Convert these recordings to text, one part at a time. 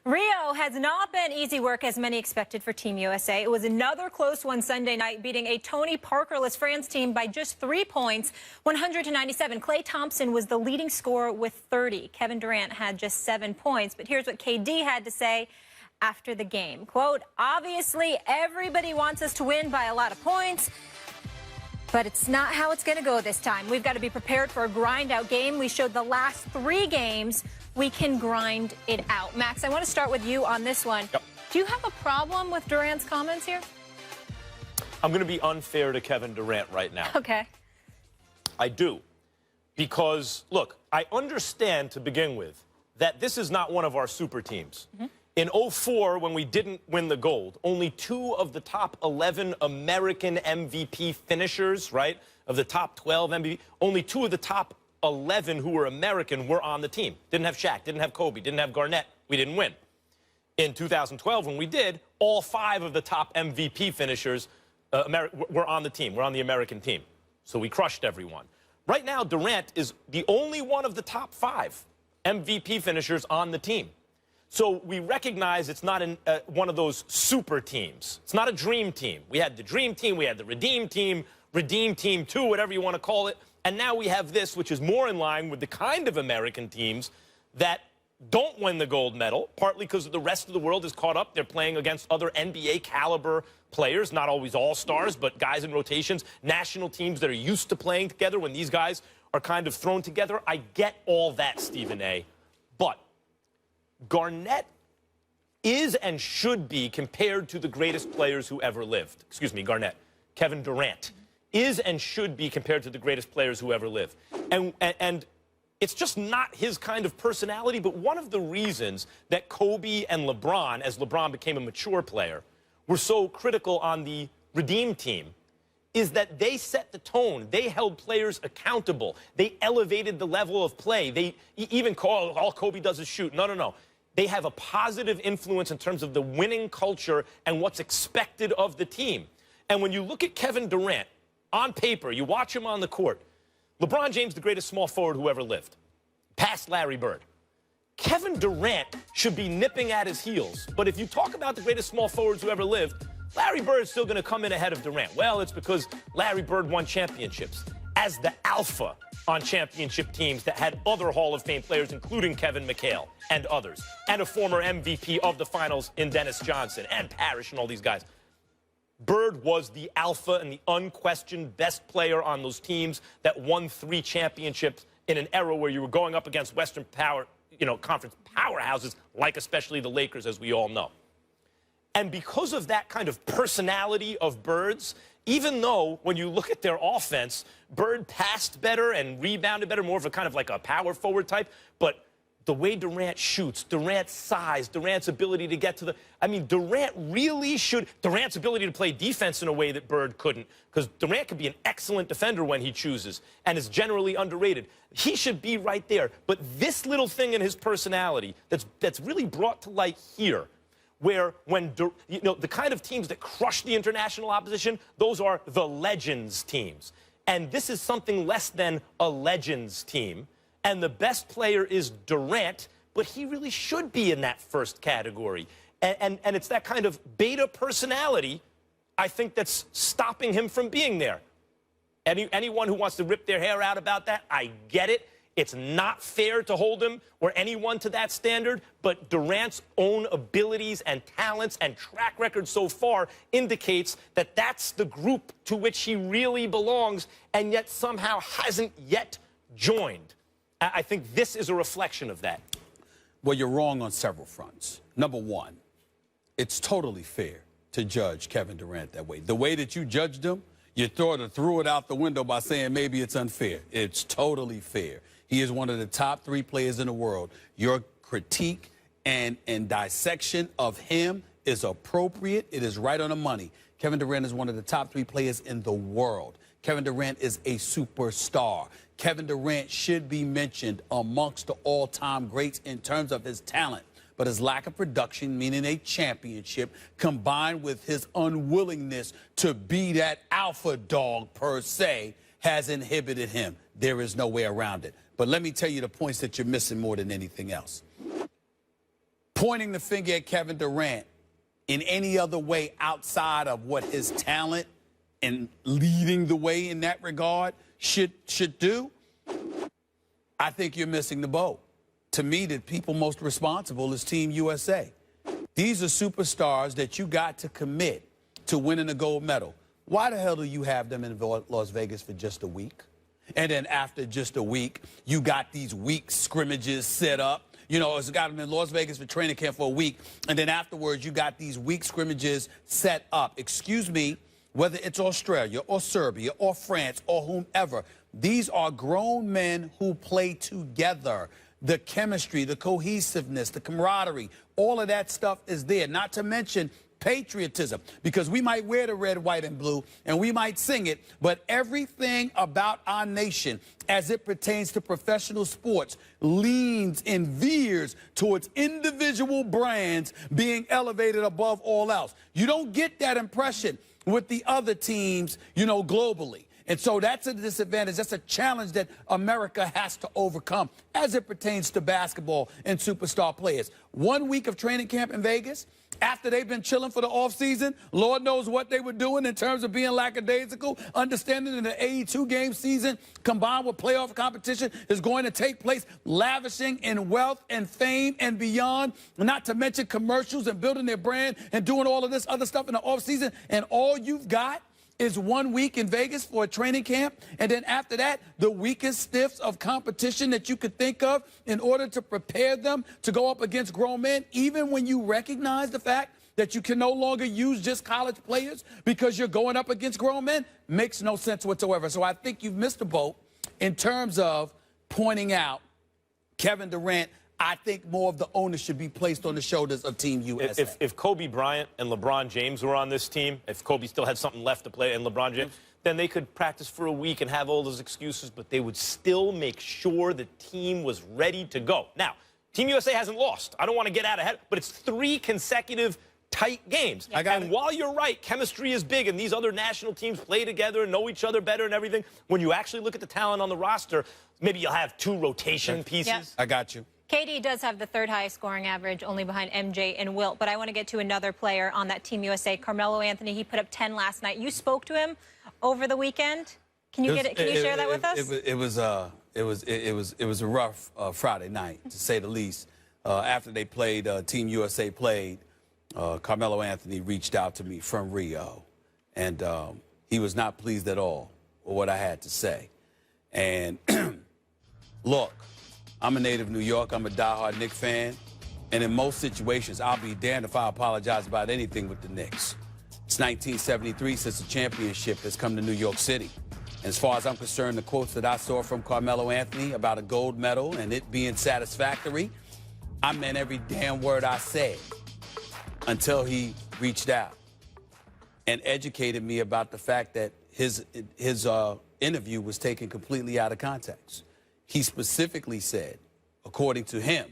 Rio has not been easy work as many expected for Team USA. It was another close one Sunday night, beating a Tony Parkerless France team by just 3 points, 100-97. Klay Thompson was the leading scorer with 30. Kevin Durant had just 7 points. But here's what KD had to say after the game. Quote, "Obviously, everybody wants us to win by a lot of points, but it's not how it's going to go this time. We've got to be prepared for a grind-out game. We showed the last 3 games we can grind it out." Max, I want to start with you on this one. Yep. Do you have a problem with Durant's comments here? I'm going to be unfair to Kevin Durant right now. Okay. I do. Because, look, I understand to begin with that this is not one of our super teams. In 04, when we didn't win the gold, only 2 of the top 11 American MVP finishers, right, of the top 12 MVP, only 2 of the top 11 who were American were on the team. Didn't have Shaq, didn't have Kobe, didn't have Garnett. We didn't win. In 2012, when we did, all 5 of the top MVP finishers were on the team. We're on the American team. So we crushed everyone. Right now, Durant is the only one of the top 5 MVP finishers on the team. So we recognize it's not one of those super teams. It's not a dream team. We had the dream team, we had the redeem team 2, whatever you want to call it. And now we have this, which is more in line with the kind of American teams that don't win the gold medal, partly because the rest of the world is caught up. They're playing against other NBA-caliber players, not always all-stars, but guys in rotations, national teams that are used to playing together when these guys are kind of thrown together. I get all that, Stephen A. But Garnett is and should be compared to the greatest players who ever lived. Excuse me, Garnett. Kevin Durant is and should be compared to the greatest players who ever lived. And it's just not his kind of personality, but one of the reasons that Kobe and LeBron, as LeBron became a mature player, were so critical on the Redeem team is that they set the tone. They held players accountable. They elevated the level of play. They even call all Kobe does is shoot. No, no, no. They have a positive influence in terms of the winning culture and what's expected of the team. And when you look at Kevin Durant, on paper, you watch him on the court, LeBron James, the greatest small forward who ever lived, past Larry Bird. Kevin Durant should be nipping at his heels. But if you talk about the greatest small forwards who ever lived, Larry Bird is still going to come in ahead of Durant. Well, it's because Larry Bird won championships as the alpha on championship teams that had other Hall of Fame players, including Kevin McHale and others, and a former MVP of the finals in Dennis Johnson and Parrish and all these guys. Bird was the alpha and the unquestioned best player on those teams that won 3 championships in an era where you were going up against Western power, conference powerhouses, like especially the Lakers, as we all know. And because of that kind of personality of Bird's, even though when you look at their offense, Bird passed better and rebounded better, more of a kind of like a power forward type, but the way Durant shoots, Durant's size, Durant's ability to get to the... I mean, Durant's ability to play defense in a way that Bird couldn't, because Durant could be an excellent defender when he chooses and is generally underrated. He should be right there. But this little thing in his personality that's really brought to light here, where the kind of teams that crush the international opposition, those are the Legends teams. And this is something less than a Legends team. And the best player is Durant, but he really should be in that first category. And it's that kind of beta personality, I think, that's stopping him from being there. Anyone who wants to rip their hair out about that, I get it. It's not fair to hold him or anyone to that standard, but Durant's own abilities and talents and track record so far indicates that that's the group to which he really belongs and yet somehow hasn't yet joined. I think this is a reflection of that. Well, you're wrong on several fronts. Number one, it's totally fair to judge Kevin Durant that way. The way that you judged him, you threw it out the window by saying maybe it's unfair. It's totally fair. He is one of the top 3 players in the world. Your critique and dissection of him is appropriate. It is right on the money. Kevin Durant is one of the top 3 players in the world. Kevin Durant is a superstar. Kevin Durant should be mentioned amongst the all-time greats in terms of his talent. But his lack of production, meaning a championship, combined with his unwillingness to be that alpha dog per se, has inhibited him. There is no way around it. But let me tell you the points that you're missing more than anything else. pointing the finger at Kevin Durant in any other way outside of what his talent and leading the way in that regard should do, I think you're missing the boat. To me, the people most responsible is Team USA. These are superstars that you got to commit to winning a gold medal. Why the hell do you have them in Las Vegas for just a week? And then after just a week, you got these week scrimmages set up. You know, it's got them in Las Vegas for training camp for a week. And then afterwards, you got these week scrimmages set up. Excuse me, whether it's Australia or Serbia or France or whomever, these are grown men who play together. The chemistry, the cohesiveness, the camaraderie, all of that stuff is there. Not to mention patriotism, because we might wear the red, white, and blue, and we might sing it, but everything about our nation as it pertains to professional sports leans and veers towards individual brands being elevated above all else. You don't get that impression with the other teams, you know, globally. And so that's a disadvantage. That's a challenge that America has to overcome as it pertains to basketball and superstar players. 1 week of training camp in Vegas, after they've been chilling for the offseason, Lord knows what they were doing in terms of being lackadaisical, understanding that the 82-game season combined with playoff competition is going to take place, lavishing in wealth and fame and beyond, not to mention commercials and building their brand and doing all of this other stuff in the offseason, and all you've got is 1 week in Vegas for a training camp, and then after that, the weakest stiffs of competition that you could think of in order to prepare them to go up against grown men, even when you recognize the fact that you can no longer use just college players because you're going up against grown men, makes no sense whatsoever. So I think you've missed the boat in terms of pointing out Kevin Durant. I think more of the onus should be placed on the shoulders of Team USA. If Kobe Bryant and LeBron James were on this team, if Kobe still had something left to play and LeBron James, then they could practice for a week and have all those excuses, but they would still make sure the team was ready to go. Now, Team USA hasn't lost. I don't want to get out ahead, but it's 3 consecutive tight games. And while you're right, chemistry is big, and these other national teams play together and know each other better and everything, when you actually look at the talent on the roster, maybe you'll have 2 rotation pieces. Yeah. I got you. KD does have the 3rd highest scoring average, only behind MJ and Wilt. But I want to get to another player on that Team USA, Carmelo Anthony. He put up 10 last night. You spoke to him over the weekend. Can you share that with us? It was a rough Friday night, to say the least. After they played, Team USA played, Carmelo Anthony reached out to me from Rio, and he was not pleased at all with what I had to say. And look, I'm a native New York. I'm a diehard Knicks fan. And in most situations, I'll be damned if I apologize about anything with the Knicks. It's 1973 since the championship has come to New York City. And as far as I'm concerned, the quotes that I saw from Carmelo Anthony about a gold medal and it being satisfactory, I meant every damn word I said until he reached out and educated me about the fact that his interview was taken completely out of context. He specifically said, according to him,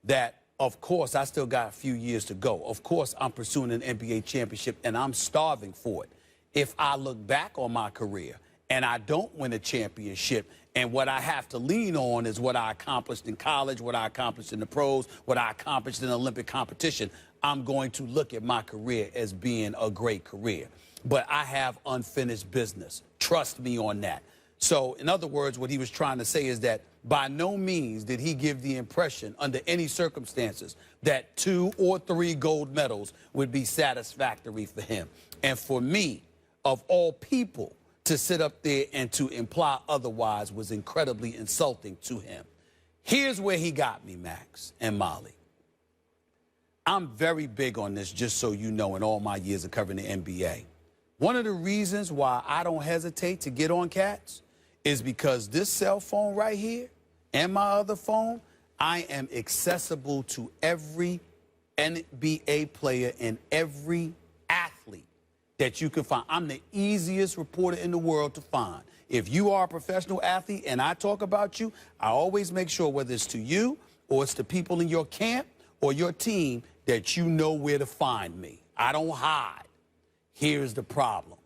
that, of course, I still got a few years to go. Of course, I'm pursuing an NBA championship, and I'm starving for it. If I look back on my career and I don't win a championship, and what I have to lean on is what I accomplished in college, what I accomplished in the pros, what I accomplished in Olympic competition, I'm going to look at my career as being a great career. But I have unfinished business. Trust me on that. So, in other words, what he was trying to say is that by no means did he give the impression, under any circumstances, that 2 or 3 gold medals would be satisfactory for him. And for me, of all people, to sit up there and to imply otherwise was incredibly insulting to him. Here's where he got me, Max and Molly. I'm very big on this, just so you know, in all my years of covering the NBA. One of the reasons why I don't hesitate to get on cats is because this cell phone right here and my other phone, I am accessible to every NBA player and every athlete that you can find. I'm the easiest reporter in the world to find. If you are a professional athlete and I talk about you, I always make sure, whether it's to you or it's to people in your camp or your team, that you know where to find me. I don't hide. Here's the problem.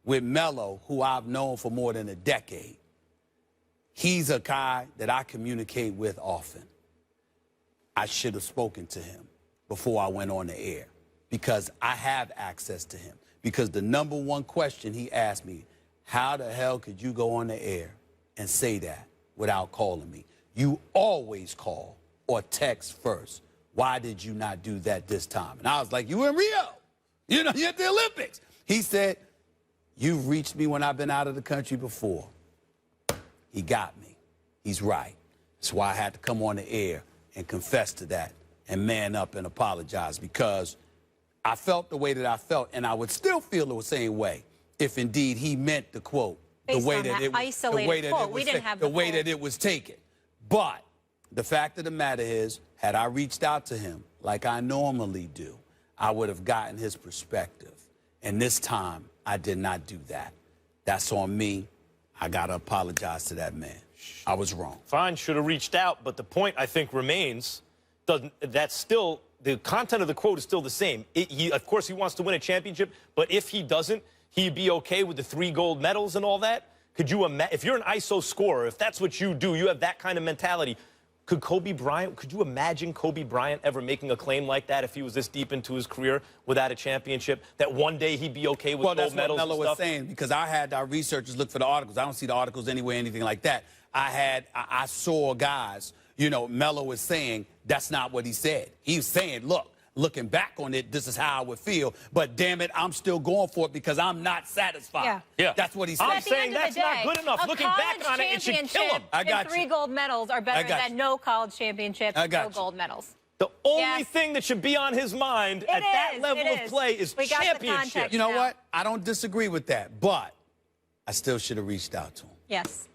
With Melo, who I've known for more than a decade, he's a guy that I communicate with often. I should have spoken to him before I went on the air because I have access to him. Because the number one question he asked me, how the hell could you go on the air and say that without calling me? You always call or text first. Why did you not do that this time? And I was like, you in Rio. You know, you're at the Olympics. He said, you've reached me when I've been out of the country before. He got me. He's right. That's why I had to come on the air and confess to that and man up and apologize because I felt the way that I felt, and I would still feel the same way if indeed he meant the quote the way that it was, the way that it was taken. But the fact of the matter is, had I reached out to him like I normally do, I would have gotten his perspective. And this time, I did not do that. That's on me. I got to apologize to that man. I was wrong. Fine, should have reached out, but the point, I think, remains, that's still, the content of the quote is still the same. Of course, he wants to win a championship, but if he doesn't, he'd be okay with the 3 gold medals and all that? Could you imagine, if you're an ISO scorer, if that's what you do, you have that kind of mentality, could you imagine Kobe Bryant ever making a claim like that if he was this deep into his career without a championship, that one day he'd be okay with gold medals and stuff? Well, that's what Melo was saying, because I had our researchers look for the articles. I don't see the articles anywhere, anything like that. I saw guys, you know, Melo was saying that's not what he said. He was saying, look, looking back on it, this is how I would feel, but damn it, I'm still going for it because I'm not satisfied. Yeah. That's what he said. I'm saying that's not good enough. Looking back on it, it should kill him. I got you. 3 gold medals are better than no college championships, no gold medals. The only thing that should be on his mind at that level of play is championship. You know what? I don't disagree with that, but I still should have reached out to him. Yes.